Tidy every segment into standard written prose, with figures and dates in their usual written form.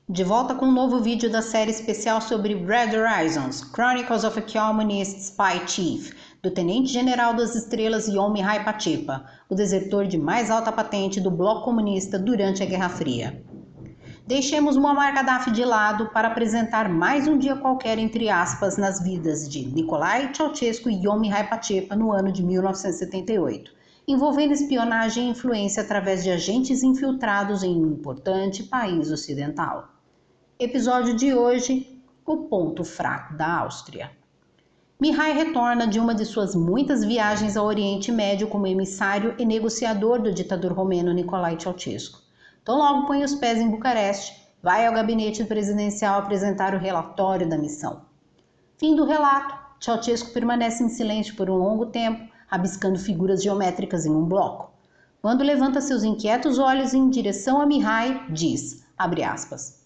De volta com um novo vídeo da série especial sobre Red Horizons, Chronicles of a Communist Spy Chief, do Tenente-General das Estrelas Yom Mihai Pachepa, o desertor de mais alta patente do bloco comunista durante a Guerra Fria. Deixemos Muammar Gaddafi de lado para apresentar mais um dia qualquer, entre aspas, nas vidas de Nicolae Ceausescu e Yom Mihai Pachepa no ano de 1978. Envolvendo espionagem e influência através de agentes infiltrados em um importante país ocidental. Episódio de hoje, o ponto fraco da Áustria. Mihai retorna de uma de suas muitas viagens ao Oriente Médio como emissário e negociador do ditador romeno Nicolae Ceausescu. Tão logo põe os pés em Bucareste, vai ao gabinete presidencial apresentar o relatório da missão. Fim do relato, Ceausescu permanece em silêncio por um longo tempo, rabiscando figuras geométricas em um bloco. Quando levanta seus inquietos olhos em direção a Mihai, diz, abre aspas,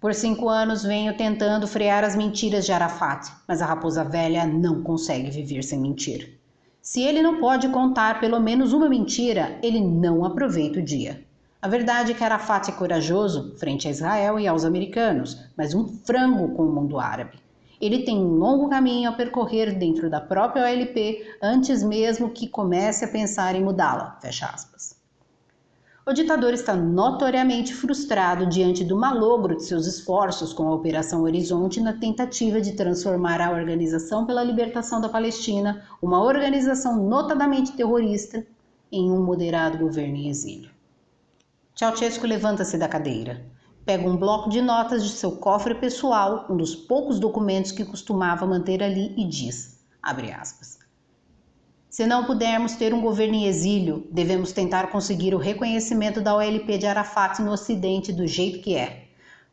por 5 anos venho tentando frear as mentiras de Arafat, mas a raposa velha não consegue viver sem mentir. Se ele não pode contar pelo menos uma mentira, ele não aproveita o dia. A verdade é que Arafat é corajoso frente a Israel e aos americanos, mas um frango com o mundo árabe. Ele tem um longo caminho a percorrer dentro da própria OLP antes mesmo que comece a pensar em mudá-la, fecha aspas. O ditador está notoriamente frustrado diante do malogro de seus esforços com a Operação Horizonte na tentativa de transformar a Organização pela Libertação da Palestina, uma organização notadamente terrorista, em um moderado governo em exílio. Ceausescu levanta-se da cadeira, pega um bloco de notas de seu cofre pessoal, um dos poucos documentos que costumava manter ali, e diz, abre aspas, se não pudermos ter um governo em exílio, devemos tentar conseguir o reconhecimento da OLP de Arafat no Ocidente do jeito que é.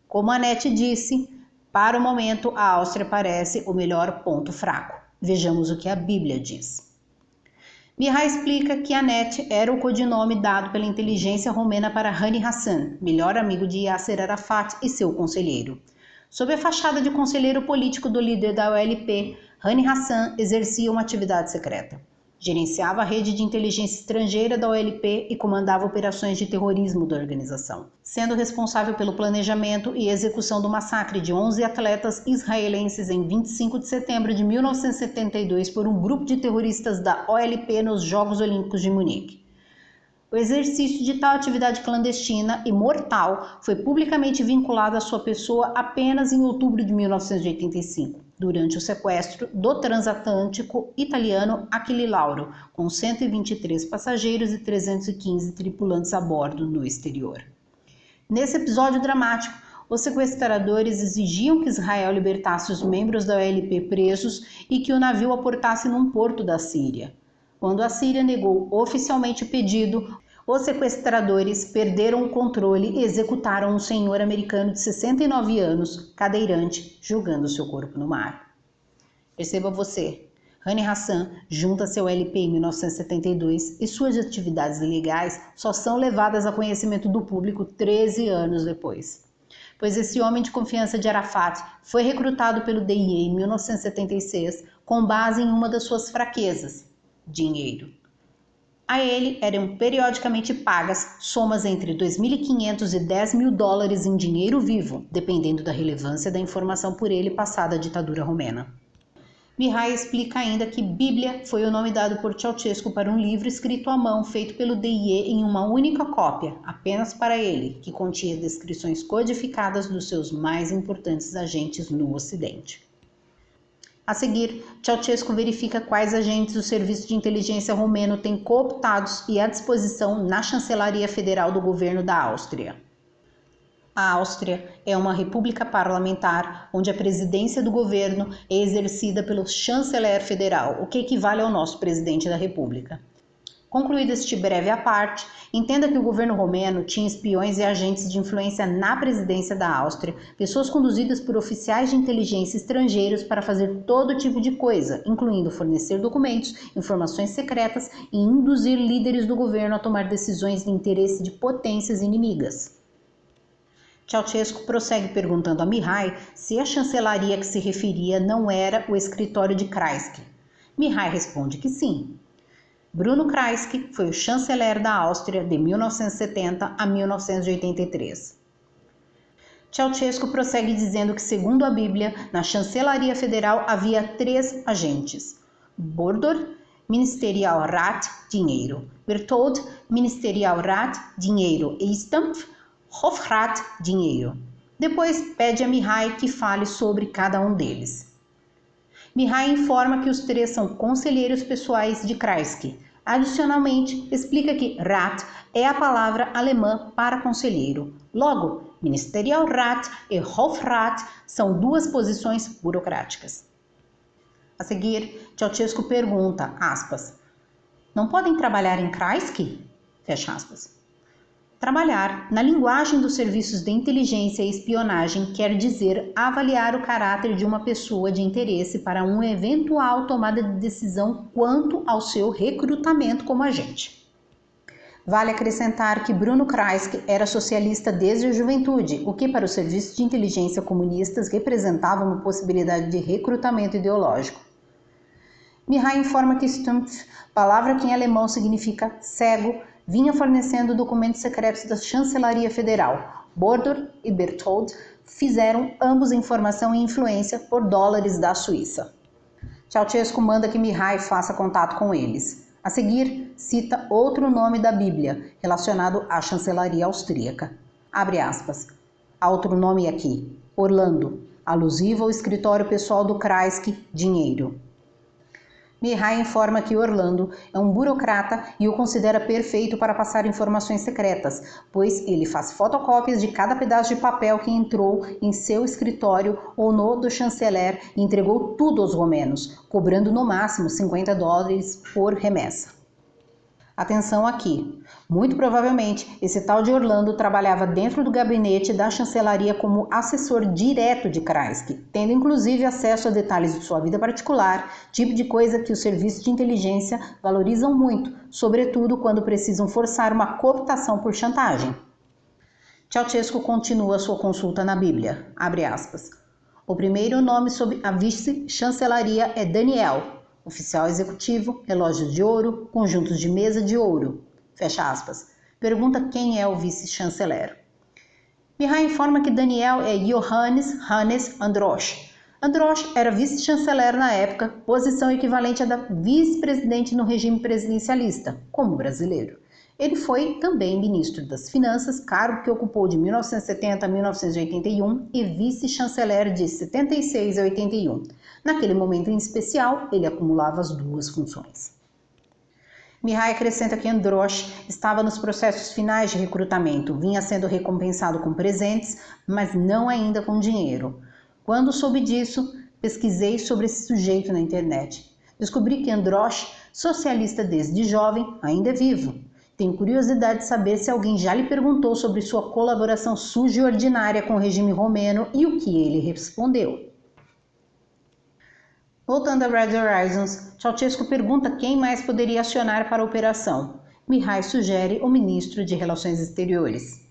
Como Annette disse, para o momento a Áustria parece o melhor ponto fraco. Vejamos o que a Bíblia diz. Mihai explica que Annette era o codinome dado pela inteligência romena para Hani Hassan, melhor amigo de Yasser Arafat e seu conselheiro. Sob a fachada de conselheiro político do líder da OLP, Hani Hassan exercia uma atividade secreta. Gerenciava a rede de inteligência estrangeira da OLP e comandava operações de terrorismo da organização, sendo responsável pelo planejamento e execução do massacre de 11 atletas israelenses em 25 de setembro de 1972 por um grupo de terroristas da OLP nos Jogos Olímpicos de Munique. O exercício de tal atividade clandestina e mortal foi publicamente vinculado à sua pessoa apenas em outubro de 1985, durante o sequestro do transatlântico italiano Achille Lauro, com 123 passageiros e 315 tripulantes a bordo no exterior. Nesse episódio dramático, os sequestradores exigiam que Israel libertasse os membros da OLP presos e que o navio aportasse num porto da Síria. Quando a Síria negou oficialmente o pedido, os sequestradores perderam o controle e executaram um senhor americano de 69 anos, cadeirante, jogando seu corpo no mar. Perceba você, Hani Hassan junta-se ao LP em 1972 e suas atividades ilegais só são levadas a conhecimento do público 13 anos depois. Pois esse homem de confiança de Arafat foi recrutado pelo DIE em 1976 com base em uma das suas fraquezas, dinheiro. A ele eram periodicamente pagas somas entre $2.500 e $10.000 em dinheiro vivo, dependendo da relevância da informação por ele passada à ditadura romena. Mihai explica ainda que Bíblia foi o nome dado por Ceausescu para um livro escrito à mão feito pelo DIE em uma única cópia, apenas para ele, que continha descrições codificadas dos seus mais importantes agentes no Ocidente. A seguir, Ceausescu verifica quais agentes o Serviço de Inteligência romeno tem cooptados e à disposição na Chancelaria Federal do Governo da Áustria. A Áustria é uma república parlamentar, onde a presidência do governo é exercida pelo chanceler federal, o que equivale ao nosso presidente da República. Concluído este breve à parte, entenda que o governo romeno tinha espiões e agentes de influência na presidência da Áustria, pessoas conduzidas por oficiais de inteligência estrangeiros para fazer todo tipo de coisa, incluindo fornecer documentos, informações secretas e induzir líderes do governo a tomar decisões de interesse de potências inimigas. Ceausescu prossegue perguntando a Mihai se a chancelaria a que se referia não era o escritório de Kreisky. Mihai responde que sim. Bruno Kreisky foi o chanceler da Áustria de 1970 a 1983. Ceausescu prossegue dizendo que, segundo a Bíblia, na Chancelaria Federal havia 3 agentes: Bordor, Ministerial Rat, dinheiro; Berthold, Ministerial Rat, dinheiro; e Stumpf, Hofrat, dinheiro. Depois pede a Mihai que fale sobre cada um deles. Mihai informa que os 3 são conselheiros pessoais de Kreisky. Adicionalmente, explica que Rat é a palavra alemã para conselheiro. Logo, Ministerial Rat e Hofrat são 2 posições burocráticas. A seguir, Ceausescu pergunta, aspas, não podem trabalhar em Kreisky? Fecha aspas. Trabalhar, na linguagem dos serviços de inteligência e espionagem, quer dizer avaliar o caráter de uma pessoa de interesse para uma eventual tomada de decisão quanto ao seu recrutamento como agente. Vale acrescentar que Bruno Kreisky era socialista desde a juventude, o que para os serviços de inteligência comunistas representava uma possibilidade de recrutamento ideológico. Mihai informa que Stumpf, palavra que em alemão significa cego, vinha fornecendo documentos secretos da Chancelaria Federal. Bordor e Berthold fizeram ambos informação e influência por dólares da Suíça. Ceausescu manda que Mihai faça contato com eles. A seguir, cita outro nome da Bíblia, relacionado à chancelaria austríaca. Abre aspas. Há outro nome aqui, Orlando, alusivo ao escritório pessoal do Kreisky, dinheiro. Mihai informa que Orlando é um burocrata e o considera perfeito para passar informações secretas, pois ele faz fotocópias de cada pedaço de papel que entrou em seu escritório ou no do chanceler e entregou tudo aos romenos, cobrando no máximo $50 por remessa. Atenção aqui, muito provavelmente esse tal de Orlando trabalhava dentro do gabinete da chancelaria como assessor direto de Kreisky, tendo inclusive acesso a detalhes de sua vida particular, tipo de coisa que os serviços de inteligência valorizam muito, sobretudo quando precisam forçar uma cooptação por chantagem. Ceausescu continua sua consulta na Bíblia, abre aspas. O primeiro nome sob a vice-chancelaria é Daniel, oficial executivo, relógios de ouro, conjuntos de mesa de ouro. Fecha aspas. Pergunta quem é o vice-chanceler. Mihai informa que Daniel é Johannes Hannes Androsch. Androsch era vice-chanceler na época, posição equivalente à da vice-presidente no regime presidencialista, como brasileiro. Ele foi também ministro das Finanças, cargo que ocupou de 1970 a 1981 e vice-chanceler de 76 a 81. Naquele momento em especial, ele acumulava as 2 funções. Mihai acrescenta que Androsch estava nos processos finais de recrutamento, vinha sendo recompensado com presentes, mas não ainda com dinheiro. Quando soube disso, pesquisei sobre esse sujeito na internet. Descobri que Androsch, socialista desde jovem, ainda é vivo. Tenho curiosidade de saber se alguém já lhe perguntou sobre sua colaboração suja e ordinária com o regime romeno e o que ele respondeu. Voltando a Red Horizons, Ceausescu pergunta quem mais poderia acionar para a operação. Mihai sugere o ministro de Relações Exteriores.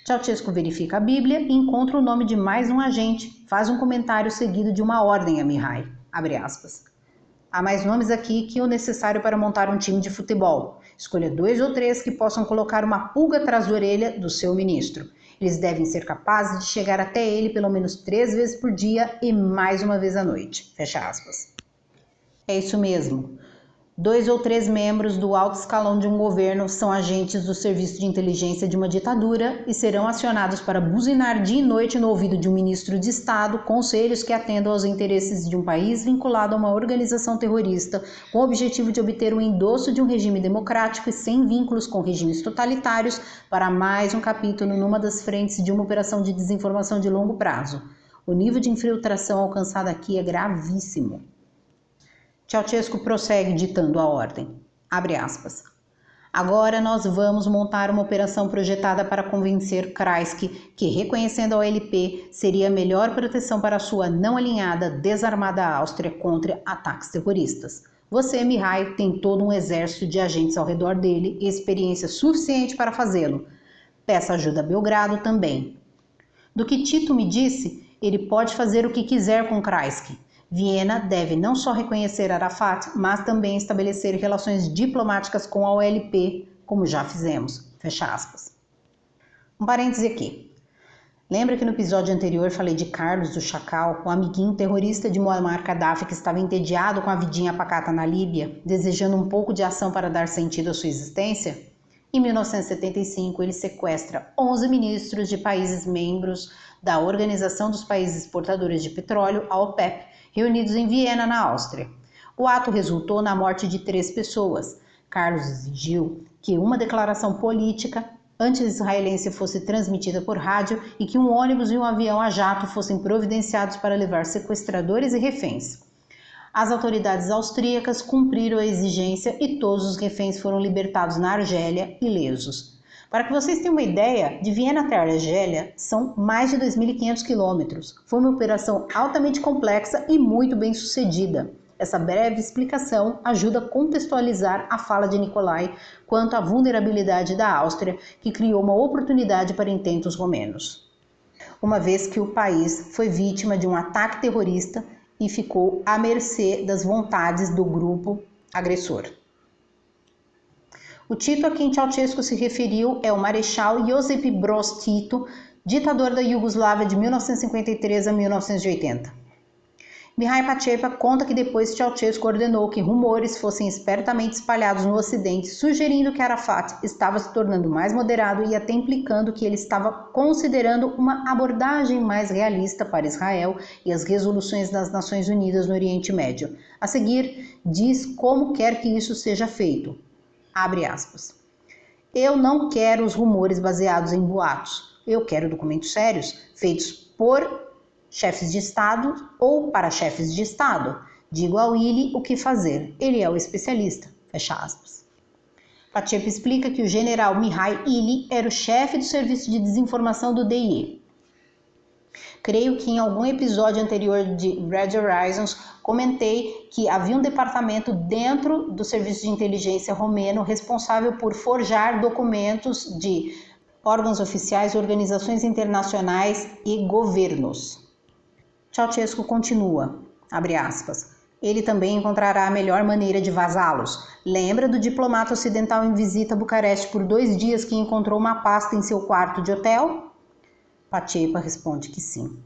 Ceausescu verifica a Bíblia e encontra o nome de mais um agente, faz um comentário seguido de uma ordem a Mihai. Abre aspas. Há mais nomes aqui que o necessário para montar um time de futebol. Escolha 2 ou 3 que possam colocar uma pulga atrás da orelha do seu ministro. Eles devem ser capazes de chegar até ele pelo menos 3 vezes por dia e mais uma vez à noite. Fecha aspas. É isso mesmo. 2 ou 3 membros do alto escalão de um governo são agentes do serviço de inteligência de uma ditadura e serão acionados para buzinar dia e noite no ouvido de um ministro de Estado conselhos que atendam aos interesses de um país vinculado a uma organização terrorista com o objetivo de obter o endosso de um regime democrático e sem vínculos com regimes totalitários para mais um capítulo numa das frentes de uma operação de desinformação de longo prazo. O nível de infiltração alcançado aqui é gravíssimo. Ceausescu prossegue ditando a ordem. Abre aspas. Agora nós vamos montar uma operação projetada para convencer Kreisky que, reconhecendo a OLP, seria a melhor proteção para a sua não alinhada, desarmada Áustria contra ataques terroristas. Você, Mihai, tem todo um exército de agentes ao redor dele e experiência suficiente para fazê-lo. Peça ajuda a Belgrado também. Do que Tito me disse, ele pode fazer o que quiser com Kreisky. Viena deve não só reconhecer Arafat, mas também estabelecer relações diplomáticas com a OLP, como já fizemos. Fecha aspas. Um parêntese aqui. Lembra que no episódio anterior falei de Carlos do Chacal, o amiguinho terrorista de Muammar Gaddafi que estava entediado com a vidinha pacata na Líbia, desejando um pouco de ação para dar sentido à sua existência? Em 1975, ele sequestra 11 ministros de países membros da Organização dos Países Exportadores de Petróleo, a OPEP, reunidos em Viena, na Áustria. O ato resultou na morte de 3 pessoas. Carlos exigiu que uma declaração política anti-israelense fosse transmitida por rádio e que um ônibus e um avião a jato fossem providenciados para levar sequestradores e reféns. As autoridades austríacas cumpriram a exigência e todos os reféns foram libertados na Argélia ilesos. Para que vocês tenham uma ideia, de Viena até a Argélia são mais de 2.500 quilômetros. Foi uma operação altamente complexa e muito bem sucedida. Essa breve explicação ajuda a contextualizar a fala de Nicolai quanto à vulnerabilidade da Áustria, que criou uma oportunidade para intentos romenos, uma vez que o país foi vítima de um ataque terrorista e ficou à mercê das vontades do grupo agressor. O Tito a quem Ceausescu se referiu é o Marechal Josip Broz Tito, ditador da Iugoslávia de 1953 a 1980. Mihai Pacepa conta que depois Ceausescu ordenou que rumores fossem espertamente espalhados no Ocidente, sugerindo que Arafat estava se tornando mais moderado e até implicando que ele estava considerando uma abordagem mais realista para Israel e as resoluções das Nações Unidas no Oriente Médio. A seguir, diz como quer que isso seja feito. Abre aspas. Eu não quero os rumores baseados em boatos. Eu quero documentos sérios, feitos por chefes de Estado ou para chefes de Estado. Digo ao Illy o que fazer. Ele é o especialista. Fecha aspas. Pacepa explica que o general Mihai Illy era o chefe do serviço de desinformação do DIE. Creio que em algum episódio anterior de Red Horizons comentei que havia um departamento dentro do serviço de inteligência romeno responsável por forjar documentos de órgãos oficiais, organizações internacionais e governos. Ceausescu continua, abre aspas, ele também encontrará a melhor maneira de vazá-los. Lembra do diplomata ocidental em visita a Bucareste por 2 dias que encontrou uma pasta em seu quarto de hotel? Pacepa responde que sim.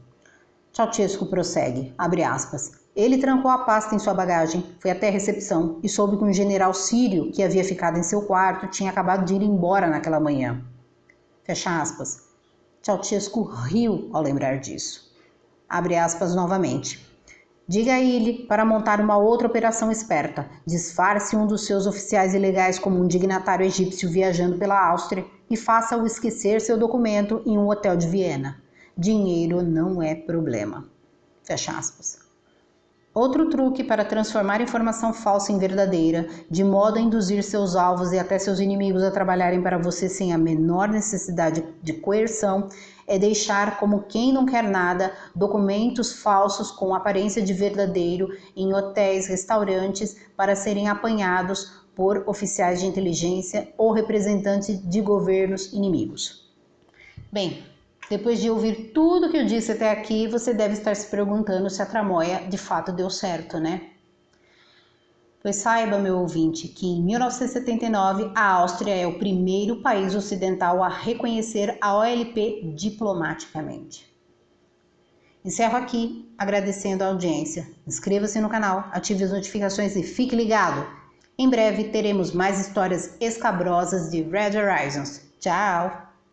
Ceausescu prossegue, abre aspas, ele trancou a pasta em sua bagagem, foi até a recepção e soube que um general sírio que havia ficado em seu quarto tinha acabado de ir embora naquela manhã. Fecha aspas. Ceausescu riu ao lembrar disso. Abre aspas novamente. Diga a ele para montar uma outra operação esperta. Disfarce um dos seus oficiais ilegais como um dignatário egípcio viajando pela Áustria e faça-o esquecer seu documento em um hotel de Viena. Dinheiro não é problema. Fecha aspas. Outro truque para transformar informação falsa em verdadeira, de modo a induzir seus alvos e até seus inimigos a trabalharem para você sem a menor necessidade de coerção, é deixar como quem não quer nada documentos falsos com aparência de verdadeiro em hotéis, restaurantes, para serem apanhados por oficiais de inteligência ou representantes de governos inimigos. Bem, depois de ouvir tudo que eu disse até aqui, você deve estar se perguntando se a tramóia de fato deu certo, né? Pois saiba, meu ouvinte, que em 1979 a Áustria é o primeiro país ocidental a reconhecer a OLP diplomaticamente. Encerro aqui agradecendo a audiência. Inscreva-se no canal, ative as notificações e fique ligado. Em breve teremos mais histórias escabrosas de Red Horizons. Tchau!